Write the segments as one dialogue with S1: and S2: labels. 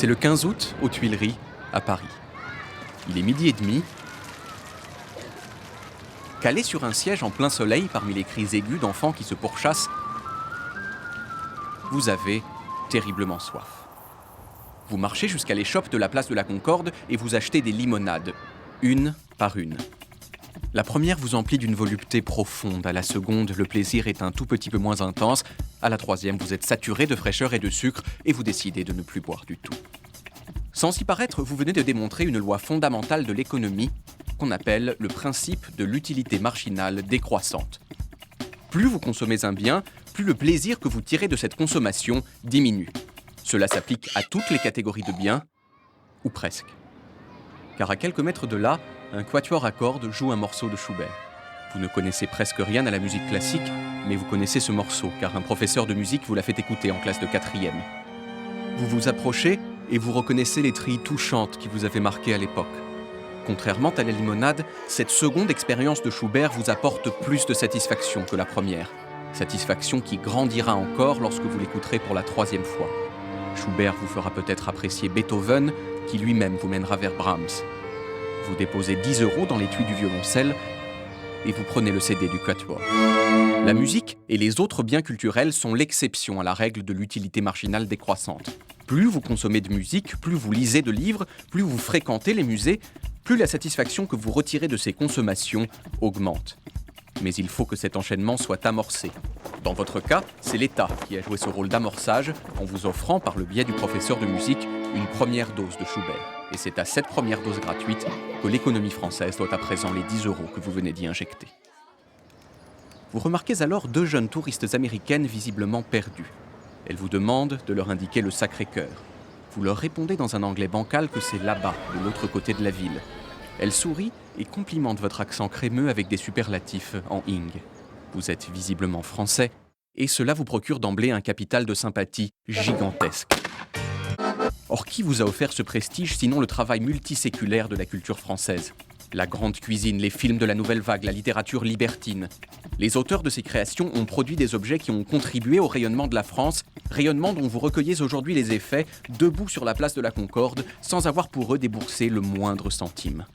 S1: C'est le 15 août, aux Tuileries, à Paris. Il est 12h30. Calé sur un siège en plein soleil parmi les cris aigus d'enfants qui se pourchassent, vous avez terriblement soif. Vous marchez jusqu'à l'échoppe de la place de la Concorde et vous achetez des limonades, une par une. La première vous emplit d'une volupté profonde, à la seconde, le plaisir est un tout petit peu moins intense, à la troisième, vous êtes saturé de fraîcheur et de sucre et vous décidez de ne plus boire du tout. Sans y paraître, vous venez de démontrer une loi fondamentale de l'économie qu'on appelle le principe de l'utilité marginale décroissante. Plus vous consommez un bien, plus le plaisir que vous tirez de cette consommation diminue. Cela s'applique à toutes les catégories de biens, ou presque. Car à quelques mètres de là, un quatuor à cordes joue un morceau de Schubert. Vous ne connaissez presque rien à la musique classique, mais vous connaissez ce morceau, car un professeur de musique vous l'a fait écouter en classe de 4e. Vous vous approchez et vous reconnaissez les trilles touchantes qui vous avaient marqué à l'époque. Contrairement à la limonade, cette seconde expérience de Schubert vous apporte plus de satisfaction que la première. Satisfaction qui grandira encore lorsque vous l'écouterez pour la 3e fois. Schubert vous fera peut-être apprécier Beethoven, qui lui-même vous mènera vers Brahms. Vous déposez 10 € dans l'étui du violoncelle et vous prenez le CD du quatuor. La musique et les autres biens culturels sont l'exception à la règle de l'utilité marginale décroissante. Plus vous consommez de musique, plus vous lisez de livres, plus vous fréquentez les musées, plus la satisfaction que vous retirez de ces consommations augmente. Mais il faut que cet enchaînement soit amorcé. Dans votre cas, c'est l'État qui a joué ce rôle d'amorçage en vous offrant, par le biais du professeur de musique, une première dose de Schubert. Et c'est à cette première dose gratuite que l'économie française doit à présent les 10 € que vous venez d'y injecter. Vous remarquez alors 2 jeunes touristes américaines visiblement perdues. Elles vous demandent de leur indiquer le Sacré-Cœur. Vous leur répondez dans un anglais bancal que c'est là-bas, de l'autre côté de la ville. Elles sourient et complimentent votre accent crémeux avec des superlatifs en ing. Vous êtes visiblement français, et cela vous procure d'emblée un capital de sympathie gigantesque. Or, qui vous a offert ce prestige sinon le travail multiséculaire de la culture française ? La grande cuisine, les films de la nouvelle vague, la littérature libertine. Les auteurs de ces créations ont produit des objets qui ont contribué au rayonnement de la France, rayonnement dont vous recueillez aujourd'hui les effets, debout sur la place de la Concorde, sans avoir pour eux déboursé le moindre centime.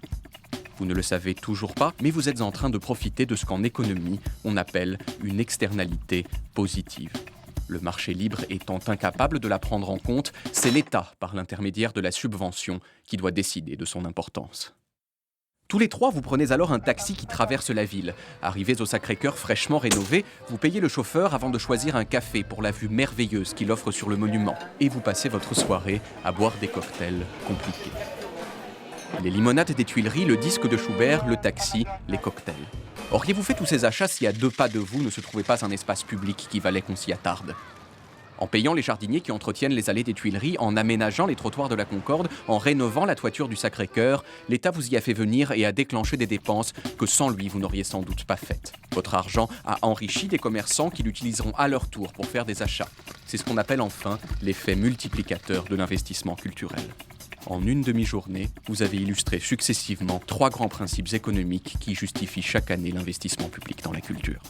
S1: Vous ne le savez toujours pas, mais vous êtes en train de profiter de ce qu'en économie, on appelle une externalité positive. Le marché libre étant incapable de la prendre en compte, c'est l'État, par l'intermédiaire de la subvention, qui doit décider de son importance. Tous les 3, vous prenez alors un taxi qui traverse la ville. Arrivés au Sacré-Cœur fraîchement rénové, vous payez le chauffeur avant de choisir un café pour la vue merveilleuse qu'il offre sur le monument. Et vous passez votre soirée à boire des cocktails compliqués. Les limonades des Tuileries, le disque de Schubert, le taxi, les cocktails. Auriez-vous fait tous ces achats si à 2 pas de vous ne se trouvait pas un espace public qui valait qu'on s'y attarde ? En payant les jardiniers qui entretiennent les allées des Tuileries, en aménageant les trottoirs de la Concorde, en rénovant la toiture du Sacré-Cœur, l'État vous y a fait venir et a déclenché des dépenses que sans lui vous n'auriez sans doute pas faites. Votre argent a enrichi des commerçants qui l'utiliseront à leur tour pour faire des achats. C'est ce qu'on appelle enfin l'effet multiplicateur de l'investissement culturel. En une demi-journée, vous avez illustré successivement 3 grands principes économiques qui justifient chaque année l'investissement public dans la culture.